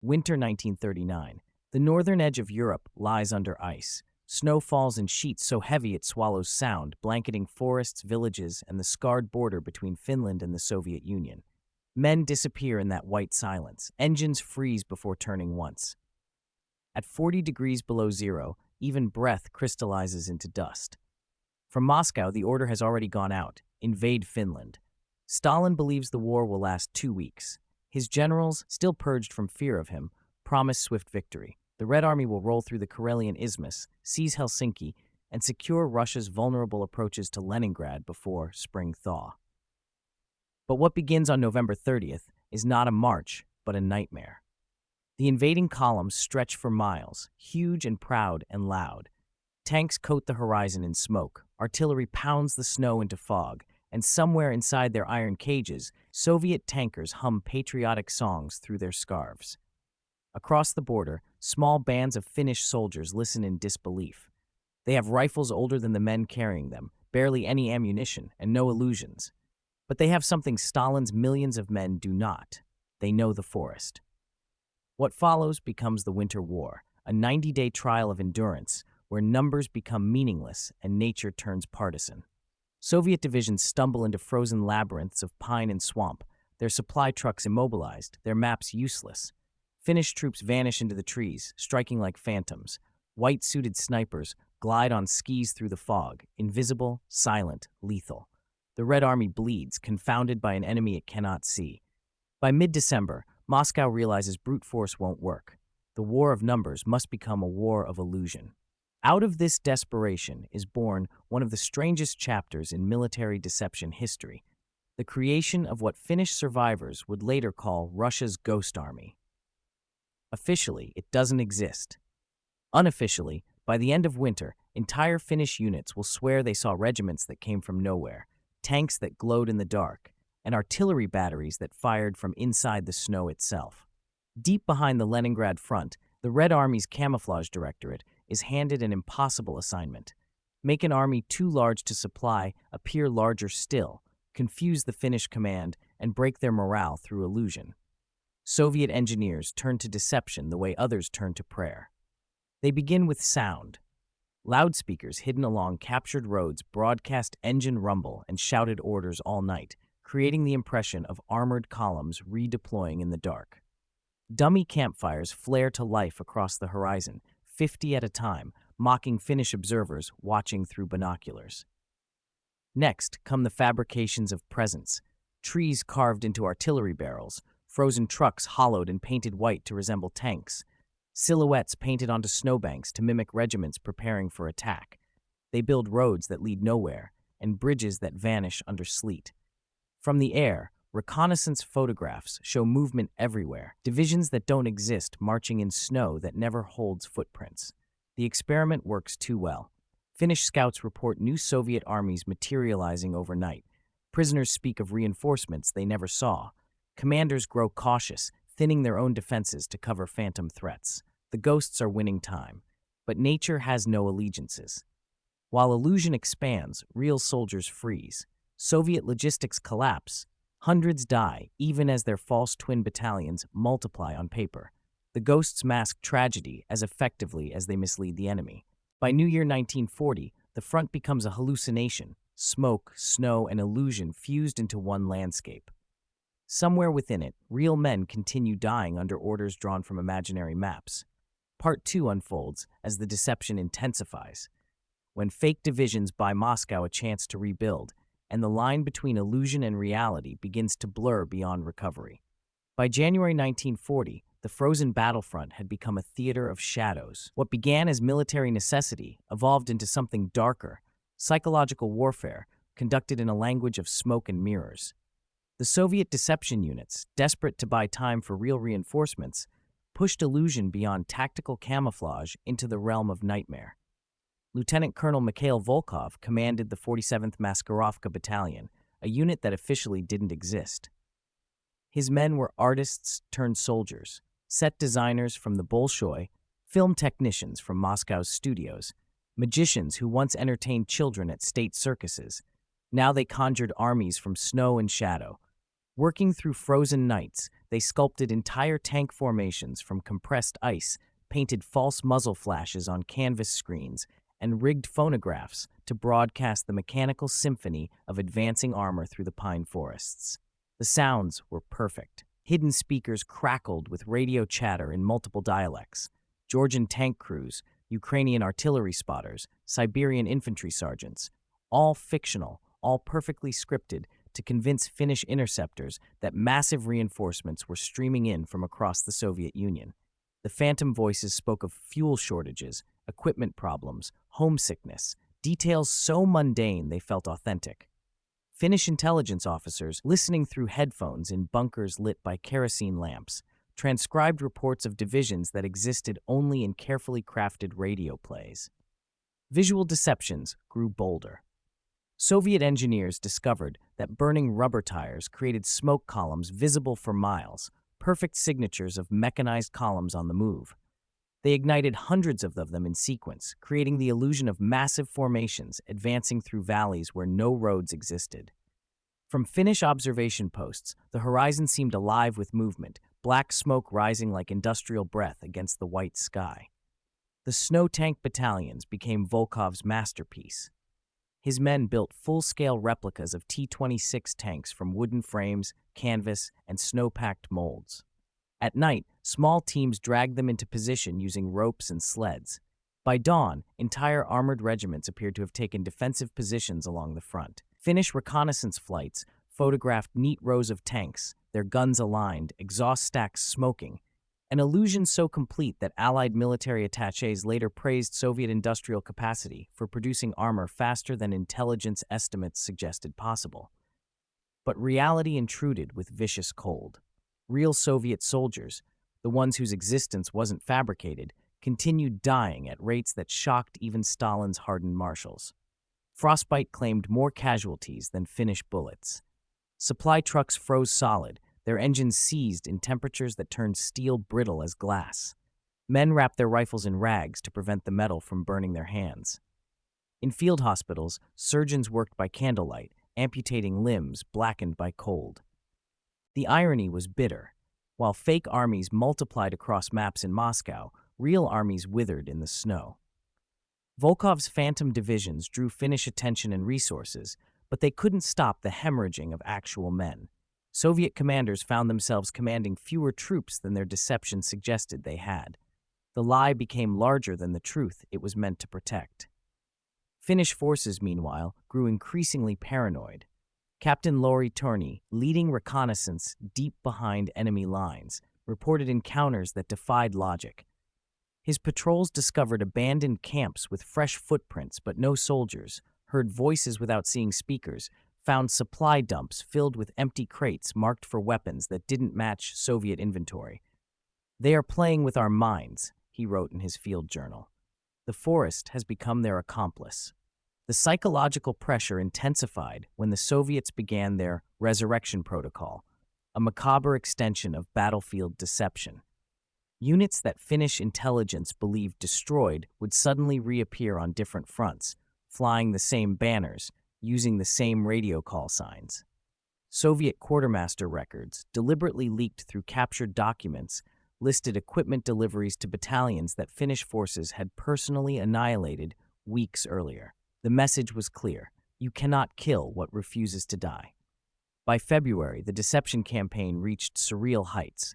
Winter 1939. The northern edge of Europe lies under ice. Snow falls in sheets so heavy it swallows sound, blanketing forests, villages, and the scarred border between Finland and the Soviet Union. Men disappear in that white silence. Engines freeze before turning once. At 40 degrees below zero, even breath crystallizes into dust. From Moscow, the order has already gone out: invade Finland. Stalin believes the war will last 2 weeks. His generals, still purged from fear of him, promise swift victory. The Red Army will roll through the Karelian Isthmus, seize Helsinki, and secure Russia's vulnerable approaches to Leningrad before spring thaw. But what begins on November 30th is not a march, but a nightmare. The invading columns stretch for miles, huge and proud and loud. Tanks coat the horizon in smoke, artillery pounds the snow into fog, and somewhere inside their iron cages, Soviet tankers hum patriotic songs through their scarves. Across the border, small bands of Finnish soldiers listen in disbelief. They have rifles older than the men carrying them, barely any ammunition, and no illusions. But they have something Stalin's millions of men do not. They know the forest. What follows becomes the Winter War, a 90-day trial of endurance where numbers become meaningless and nature turns partisan. Soviet divisions stumble into frozen labyrinths of pine and swamp, their supply trucks immobilized, their maps useless. Finnish troops vanish into the trees, striking like phantoms. White-suited snipers glide on skis through the fog, invisible, silent, lethal. The Red Army bleeds, confounded by an enemy it cannot see. By mid-December, Moscow realizes brute force won't work. The war of numbers must become a war of illusion. Out of this desperation is born one of the strangest chapters in military deception history, the creation of what Finnish survivors would later call Russia's Ghost Army. Officially, it doesn't exist. Unofficially, by the end of winter, entire Finnish units will swear they saw regiments that came from nowhere, tanks that glowed in the dark, and artillery batteries that fired from inside the snow itself. Deep behind the Leningrad front, the Red Army's camouflage directorate is handed an impossible assignment: make an army too large to supply appear larger still, confuse the Finnish command, and break their morale through illusion. Soviet engineers turn to deception the way others turn to prayer. They begin with sound. Loudspeakers hidden along captured roads broadcast engine rumble and shouted orders all night, creating the impression of armored columns redeploying in the dark. Dummy campfires flare to life across the horizon, 50 at a time, mocking Finnish observers watching through binoculars. Next come the fabrications of presents: trees carved into artillery barrels, frozen trucks hollowed and painted white to resemble tanks, silhouettes painted onto snowbanks to mimic regiments preparing for attack. They build roads that lead nowhere and bridges that vanish under sleet. From the air, reconnaissance photographs show movement everywhere, divisions that don't exist marching in snow that never holds footprints. The experiment works too well. Finnish scouts report new Soviet armies materializing overnight. Prisoners speak of reinforcements they never saw. Commanders grow cautious, thinning their own defenses to cover phantom threats. The ghosts are winning time, but nature has no allegiances. While illusion expands, real soldiers freeze. Soviet logistics collapse. Hundreds die, even as their false twin battalions multiply on paper. The ghosts mask tragedy as effectively as they mislead the enemy. By New Year 1940, the front becomes a hallucination: smoke, snow, and illusion fused into one landscape. Somewhere within it, real men continue dying under orders drawn from imaginary maps. Part 2 unfolds as the deception intensifies, when fake divisions buy Moscow a chance to rebuild, and the line between illusion and reality begins to blur beyond recovery. By January 1940, the frozen battlefront had become a theater of shadows. What began as military necessity evolved into something darker: psychological warfare conducted in a language of smoke and mirrors. The Soviet deception units, desperate to buy time for real reinforcements, pushed illusion beyond tactical camouflage into the realm of nightmare. Lieutenant Colonel Mikhail Volkov commanded the 47th Maskirovka Battalion, a unit that officially didn't exist. His men were artists turned soldiers, set designers from the Bolshoi, film technicians from Moscow's studios, magicians who once entertained children at state circuses. Now they conjured armies from snow and shadow. Working through frozen nights, they sculpted entire tank formations from compressed ice, painted false muzzle flashes on canvas screens, and rigged phonographs to broadcast the mechanical symphony of advancing armor through the pine forests. The sounds were perfect. Hidden speakers crackled with radio chatter in multiple dialects. Georgian tank crews, Ukrainian artillery spotters, Siberian infantry sergeants, all fictional, all perfectly scripted to convince Finnish interceptors that massive reinforcements were streaming in from across the Soviet Union. The phantom voices spoke of fuel shortages, equipment problems, homesickness, details so mundane they felt authentic. Finnish intelligence officers, listening through headphones in bunkers lit by kerosene lamps, transcribed reports of divisions that existed only in carefully crafted radio plays. Visual deceptions grew bolder. Soviet engineers discovered that burning rubber tires created smoke columns visible for miles, perfect signatures of mechanized columns on the move. They ignited hundreds of them in sequence, creating the illusion of massive formations advancing through valleys where no roads existed. From Finnish observation posts, the horizon seemed alive with movement, black smoke rising like industrial breath against the white sky. The snow tank battalions became Volkov's masterpiece. His men built full-scale replicas of T-26 tanks from wooden frames, canvas, and snow-packed molds. At night, small teams dragged them into position using ropes and sleds. By dawn, entire armored regiments appeared to have taken defensive positions along the front. Finnish reconnaissance flights photographed neat rows of tanks, their guns aligned, exhaust stacks smoking, an illusion so complete that Allied military attachés later praised Soviet industrial capacity for producing armor faster than intelligence estimates suggested possible. But reality intruded with vicious cold. Real Soviet soldiers, the ones whose existence wasn't fabricated, continued dying at rates that shocked even Stalin's hardened marshals. Frostbite claimed more casualties than Finnish bullets. Supply trucks froze solid, their engines seized in temperatures that turned steel brittle as glass. Men wrapped their rifles in rags to prevent the metal from burning their hands. In field hospitals, surgeons worked by candlelight, amputating limbs blackened by cold. The irony was bitter. While fake armies multiplied across maps in Moscow, real armies withered in the snow. Volkov's phantom divisions drew Finnish attention and resources, but they couldn't stop the hemorrhaging of actual men. Soviet commanders found themselves commanding fewer troops than their deception suggested they had. The lie became larger than the truth it was meant to protect. Finnish forces, meanwhile, grew increasingly paranoid. Captain Lauri Torni, leading reconnaissance deep behind enemy lines, reported encounters that defied logic. His patrols discovered abandoned camps with fresh footprints but no soldiers, heard voices without seeing speakers, found supply dumps filled with empty crates marked for weapons that didn't match Soviet inventory. "They are playing with our minds," he wrote in his field journal. "The forest has become their accomplice." The psychological pressure intensified when the Soviets began their resurrection protocol, a macabre extension of battlefield deception. Units that Finnish intelligence believed destroyed would suddenly reappear on different fronts, flying the same banners, using the same radio call signs. Soviet quartermaster records, deliberately leaked through captured documents, listed equipment deliveries to battalions that Finnish forces had personally annihilated weeks earlier. The message was clear: you cannot kill what refuses to die. By February, the deception campaign reached surreal heights.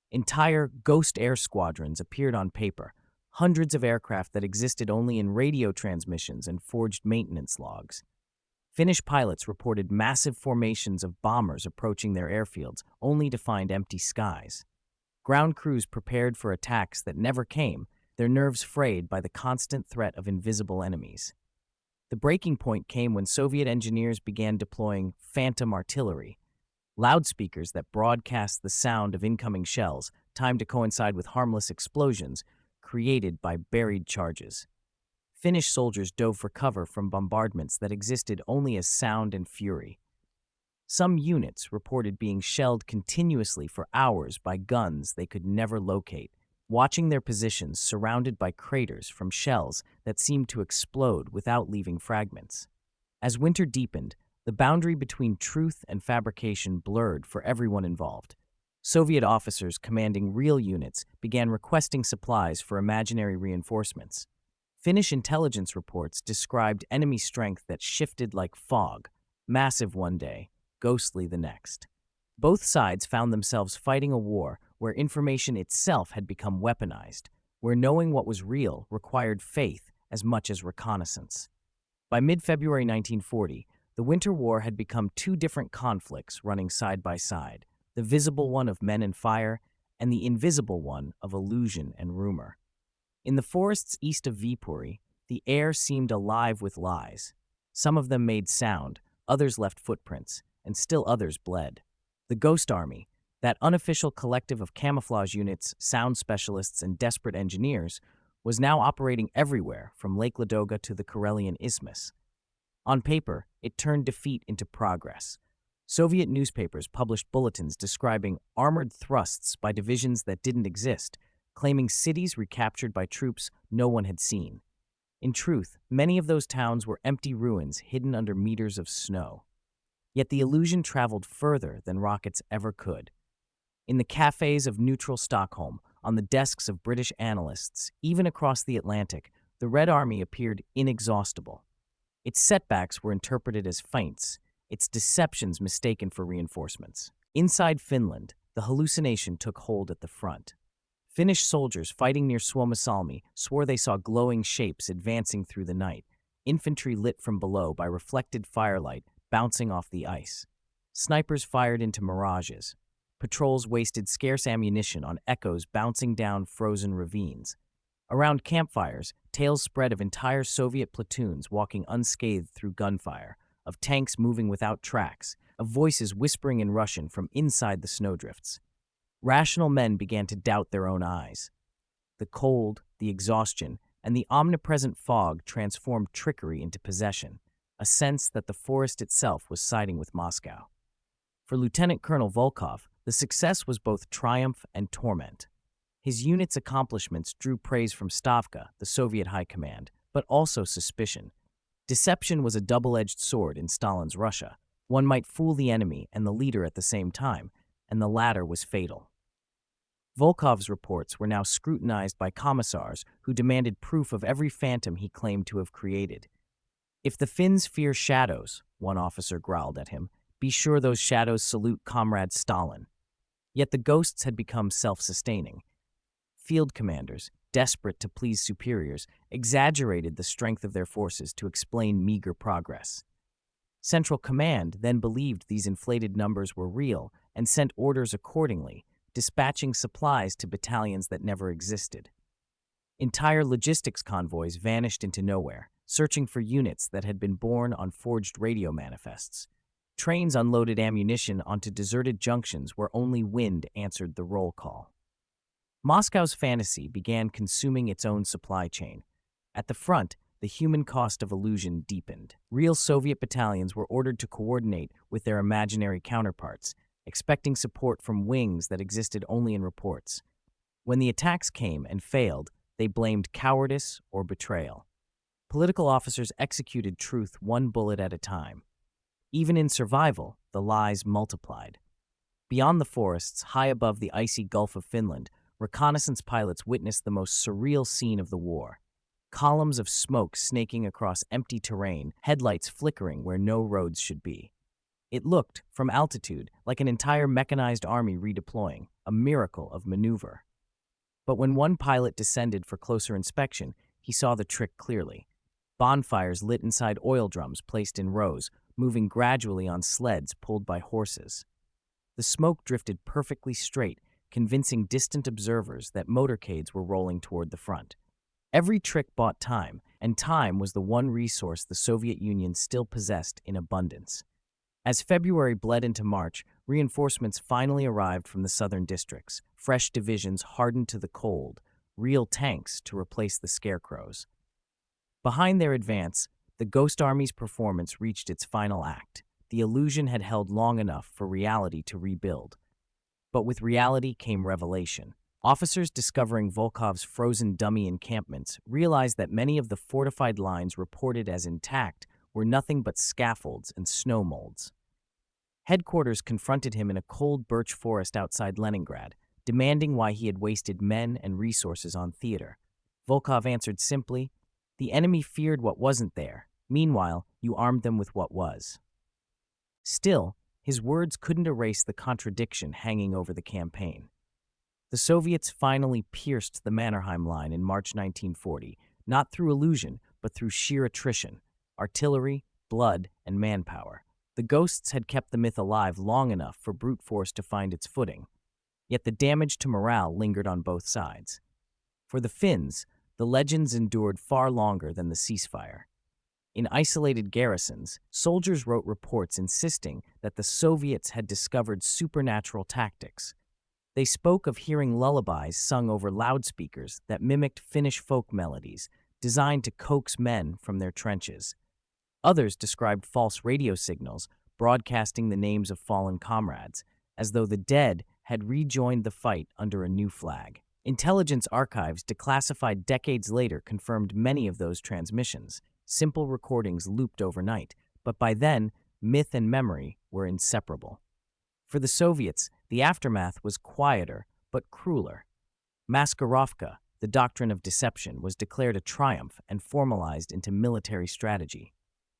Entire ghost air squadrons appeared on paper, hundreds of aircraft that existed only in radio transmissions and forged maintenance logs. Finnish pilots reported massive formations of bombers approaching their airfields, only to find empty skies. Ground crews prepared for attacks that never came, their nerves frayed by the constant threat of invisible enemies. The breaking point came when Soviet engineers began deploying phantom artillery, loudspeakers that broadcast the sound of incoming shells, timed to coincide with harmless explosions created by buried charges. Finnish soldiers dove for cover from bombardments that existed only as sound and fury. Some units reported being shelled continuously for hours by guns they could never locate, watching their positions surrounded by craters from shells that seemed to explode without leaving fragments. As winter deepened, The boundary between truth and fabrication blurred for everyone involved. Soviet officers commanding real units began requesting supplies for imaginary reinforcements. Finnish intelligence reports described enemy strength that shifted like fog, massive one day, ghostly the next. Both sides found themselves fighting a war where information itself had become weaponized, where knowing what was real required faith as much as reconnaissance. By mid-February 1940, the Winter War had become two different conflicts running side by side, the visible one of men and fire, and the invisible one of illusion and rumor. In the forests east of Viipuri, the air seemed alive with lies. Some of them made sound, others left footprints, and still others bled. The Ghost Army, that unofficial collective of camouflage units, sound specialists, and desperate engineers, was now operating everywhere from Lake Ladoga to the Karelian Isthmus. On paper, it turned defeat into progress. Soviet newspapers published bulletins describing armored thrusts by divisions that didn't exist, claiming cities recaptured by troops no one had seen. In truth, many of those towns were empty ruins hidden under meters of snow. Yet the illusion traveled further than rockets ever could. In the cafes of neutral Stockholm, on the desks of British analysts, even across the Atlantic, the Red Army appeared inexhaustible. Its setbacks were interpreted as feints, its deceptions mistaken for reinforcements. Inside Finland, the hallucination took hold at the front. Finnish soldiers fighting near Suomussalmi swore they saw glowing shapes advancing through the night, infantry lit from below by reflected firelight bouncing off the ice. Snipers fired into mirages. Patrols wasted scarce ammunition on echoes bouncing down frozen ravines. Around campfires, tales spread of entire Soviet platoons walking unscathed through gunfire, of tanks moving without tracks, of voices whispering in Russian from inside the snowdrifts. Rational men began to doubt their own eyes. The cold, the exhaustion, and the omnipresent fog transformed trickery into possession, a sense that the forest itself was siding with Moscow. For Lieutenant Colonel Volkov, the success was both triumph and torment. His unit's accomplishments drew praise from Stavka, the Soviet high command, but also suspicion. Deception was a double-edged sword in Stalin's Russia. One might fool the enemy and the leader at the same time, and the latter was fatal. Volkov's reports were now scrutinized by commissars who demanded proof of every phantom he claimed to have created. "If the Finns fear shadows," one officer growled at him, "be sure those shadows salute Comrade Stalin." Yet the ghosts had become self-sustaining. Field commanders, desperate to please superiors, exaggerated the strength of their forces to explain meager progress. Central Command then believed these inflated numbers were real and sent orders accordingly, dispatching supplies to battalions that never existed. Entire logistics convoys vanished into nowhere, searching for units that had been born on forged radio manifests. Trains unloaded ammunition onto deserted junctions where only wind answered the roll call. Moscow's fantasy began consuming its own supply chain. At the front, the human cost of illusion deepened. Real Soviet battalions were ordered to coordinate with their imaginary counterparts, expecting support from wings that existed only in reports. When the attacks came and failed, they blamed cowardice or betrayal. Political officers executed truth one bullet at a time. Even in survival, the lies multiplied. Beyond the forests, high above the icy Gulf of Finland, reconnaissance pilots witnessed the most surreal scene of the war. Columns of smoke snaking across empty terrain, headlights flickering where no roads should be. It looked, from altitude, like an entire mechanized army redeploying, a miracle of maneuver. But when one pilot descended for closer inspection, he saw the trick clearly. Bonfires lit inside oil drums placed in rows, moving gradually on sleds pulled by horses. The smoke drifted perfectly straight, convincing distant observers that motorcades were rolling toward the front. Every trick bought time, and time was the one resource the Soviet Union still possessed in abundance. As February bled into March, reinforcements finally arrived from the southern districts, fresh divisions hardened to the cold, real tanks to replace the scarecrows. Behind their advance, the Ghost Army's performance reached its final act. The illusion had held long enough for reality to rebuild. But with reality came revelation. Officers discovering Volkov's frozen dummy encampments realized that many of the fortified lines reported as intact were nothing but scaffolds and snow molds. Headquarters confronted him in a cold birch forest outside Leningrad, demanding why he had wasted men and resources on theater. Volkov answered simply, "The enemy feared what wasn't there. Meanwhile, you armed them with what was." Still, his words couldn't erase the contradiction hanging over the campaign. The Soviets finally pierced the Mannerheim Line in March 1940, not through illusion, but through sheer attrition, artillery, blood, and manpower. The ghosts had kept the myth alive long enough for brute force to find its footing, yet the damage to morale lingered on both sides. For the Finns, the legends endured far longer than the ceasefire. In isolated garrisons, soldiers wrote reports insisting that the Soviets had discovered supernatural tactics. They spoke of hearing lullabies sung over loudspeakers that mimicked Finnish folk melodies, designed to coax men from their trenches. Others described false radio signals broadcasting the names of fallen comrades, as though the dead had rejoined the fight under a new flag. Intelligence archives declassified decades later confirmed many of those transmissions, simple recordings looped overnight, but by then, myth and memory were inseparable. For the Soviets, the aftermath was quieter but crueler. Maskirovka, the doctrine of deception, was declared a triumph and formalized into military strategy.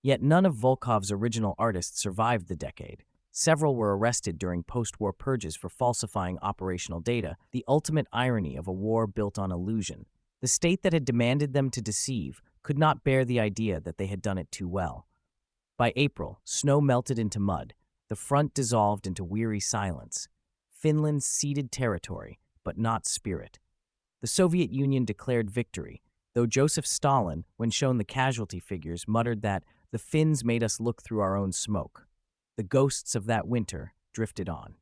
Yet none of Volkov's original artists survived the decade. Several were arrested during post-war purges for falsifying operational data, the ultimate irony of a war built on illusion. The state that had demanded them to deceive could not bear the idea that they had done it too well. By April, snow melted into mud. The front dissolved into weary silence. Finland ceded territory, but not spirit. The Soviet Union declared victory, though Joseph Stalin, when shown the casualty figures, muttered that the Finns made us look through our own smoke. The ghosts of that winter drifted on.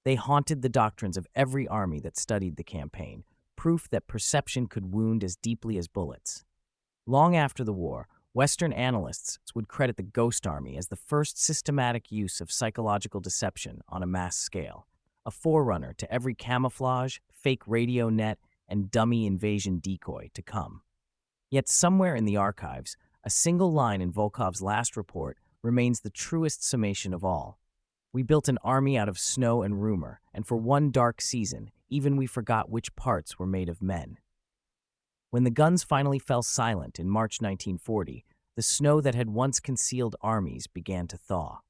They haunted the doctrines of every army that studied the campaign, proof that perception could wound as deeply as bullets. Long after the war, Western analysts would credit the Ghost Army as the first systematic use of psychological deception on a mass scale, a forerunner to every camouflage, fake radio net, and dummy invasion decoy to come. Yet somewhere in the archives, a single line in Volkov's last report remains the truest summation of all. "We built an army out of snow and rumor, and for one dark season, even we forgot which parts were made of men." When the guns finally fell silent in March 1940, the snow that had once concealed armies began to thaw.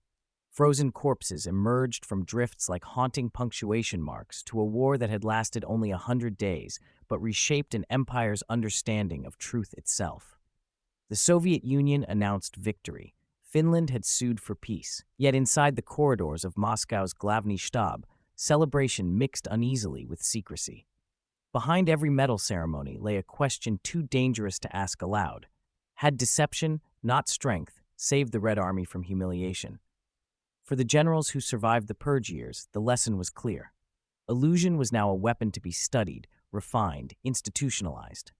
Frozen corpses emerged from drifts like haunting punctuation marks to a war that had lasted only 100 days, but reshaped an empire's understanding of truth itself. The Soviet Union announced victory. Finland had sued for peace. Yet inside the corridors of Moscow's Glavny Shtab, celebration mixed uneasily with secrecy. Behind every medal ceremony lay a question too dangerous to ask aloud. Had deception, not strength, saved the Red Army from humiliation? For the generals who survived the purge years, the lesson was clear. Illusion was now a weapon to be studied, refined, institutionalized.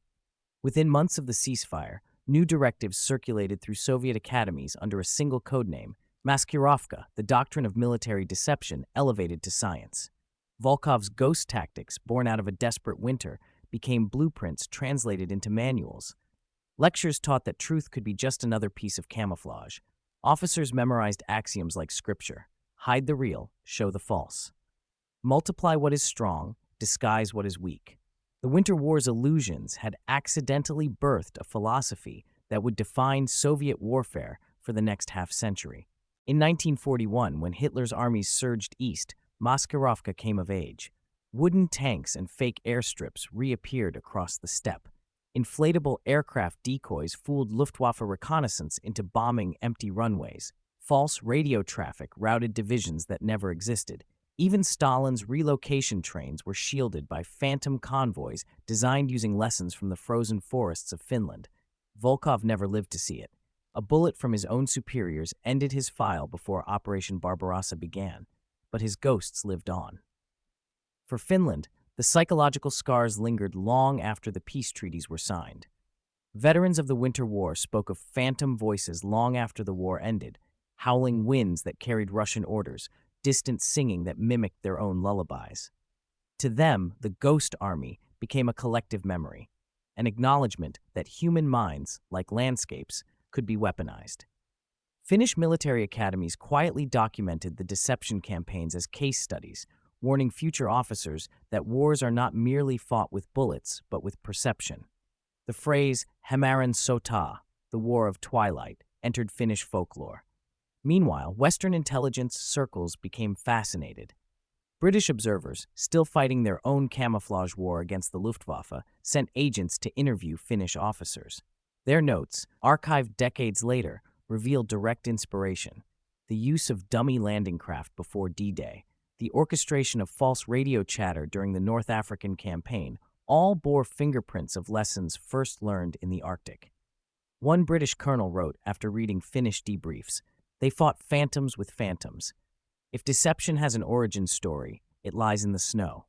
Within months of the ceasefire, new directives circulated through Soviet academies under a single codename, Maskirovka, the doctrine of military deception elevated to science. Volkov's ghost tactics, born out of a desperate winter, became blueprints translated into manuals. Lectures taught that truth could be just another piece of camouflage. Officers memorized axioms like scripture: hide the real, show the false. Multiply what is strong, disguise what is weak. The Winter War's illusions had accidentally birthed a philosophy that would define Soviet warfare for the next half-century. In 1941, when Hitler's armies surged east, Maskirovka came of age. Wooden tanks and fake airstrips reappeared across the steppe. Inflatable aircraft decoys fooled Luftwaffe reconnaissance into bombing empty runways. False radio traffic routed divisions that never existed. Even Stalin's relocation trains were shielded by phantom convoys designed using lessons from the frozen forests of Finland. Volkov never lived to see it. A bullet from his own superiors ended his file before Operation Barbarossa began, but his ghosts lived on. For Finland, the psychological scars lingered long after the peace treaties were signed. Veterans of the Winter War spoke of phantom voices long after the war ended, howling winds that carried Russian orders, distant singing that mimicked their own lullabies. To them, the Ghost Army became a collective memory, an acknowledgement that human minds, like landscapes, could be weaponized. Finnish military academies quietly documented the deception campaigns as case studies, warning future officers that wars are not merely fought with bullets, but with perception. The phrase Hämärän sota, the War of Twilight, entered Finnish folklore. Meanwhile, Western intelligence circles became fascinated. British observers, still fighting their own camouflage war against the Luftwaffe, sent agents to interview Finnish officers. Their notes, archived decades later, revealed direct inspiration. The use of dummy landing craft before D-Day, the orchestration of false radio chatter during the North African campaign, all bore fingerprints of lessons first learned in the Arctic. One British colonel wrote after reading Finnish debriefs, "They fought phantoms with phantoms. If deception has an origin story, it lies in the snow."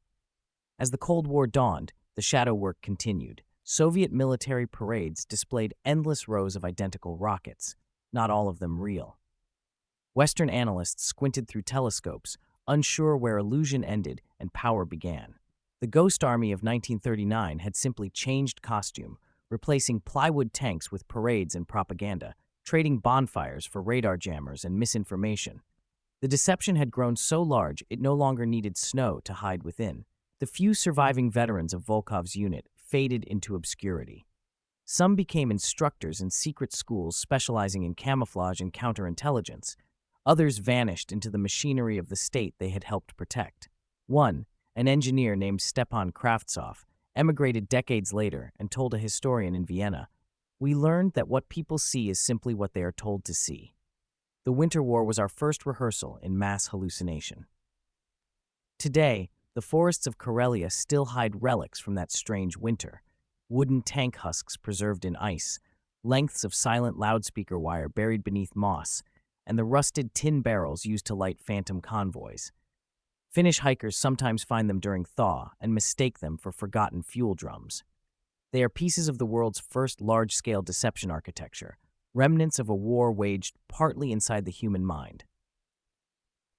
As the Cold War dawned, the shadow work continued. Soviet military parades displayed endless rows of identical rockets, not all of them real. Western analysts squinted through telescopes, unsure where illusion ended and power began. The Ghost Army of 1939 had simply changed costume, replacing plywood tanks with parades and propaganda, trading bonfires for radar jammers and misinformation. The deception had grown so large it no longer needed snow to hide within. The few surviving veterans of Volkov's unit faded into obscurity. Some became instructors in secret schools specializing in camouflage and counterintelligence. Others vanished into the machinery of the state they had helped protect. One, an engineer named Stepan Kravtsov, emigrated decades later and told a historian in Vienna, "We learned that what people see is simply what they are told to see." The Winter War was our first rehearsal in mass hallucination. Today, the forests of Karelia still hide relics from that strange winter. Wooden tank husks preserved in ice, lengths of silent loudspeaker wire buried beneath moss, and the rusted tin barrels used to light phantom convoys. Finnish hikers sometimes find them during thaw and mistake them for forgotten fuel drums. They are pieces of the world's first large-scale deception architecture, remnants of a war waged partly inside the human mind.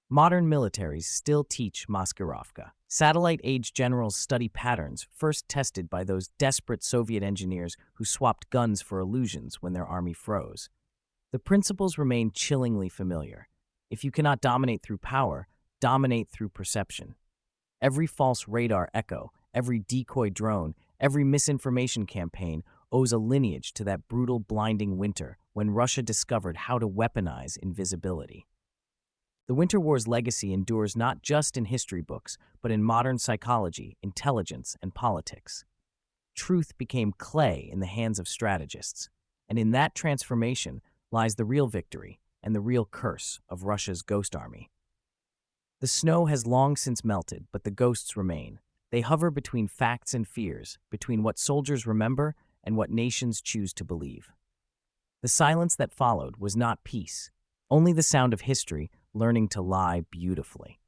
Modern militaries still teach Maskirovka. Satellite-age generals study patterns first tested by those desperate Soviet engineers who swapped guns for illusions when their army froze. The principles remain chillingly familiar. If you cannot dominate through power, dominate through perception. Every false radar echo, every decoy drone, every misinformation campaign owes a lineage to that brutal, blinding winter when Russia discovered how to weaponize invisibility. The Winter War's legacy endures not just in history books, but in modern psychology, intelligence, and politics. Truth became clay in the hands of strategists, and in that transformation lies the real victory and the real curse of Russia's Ghost Army. The snow has long since melted, but the ghosts remain. They hover between facts and fears, between what soldiers remember and what nations choose to believe. The silence that followed was not peace, only the sound of history learning to lie beautifully.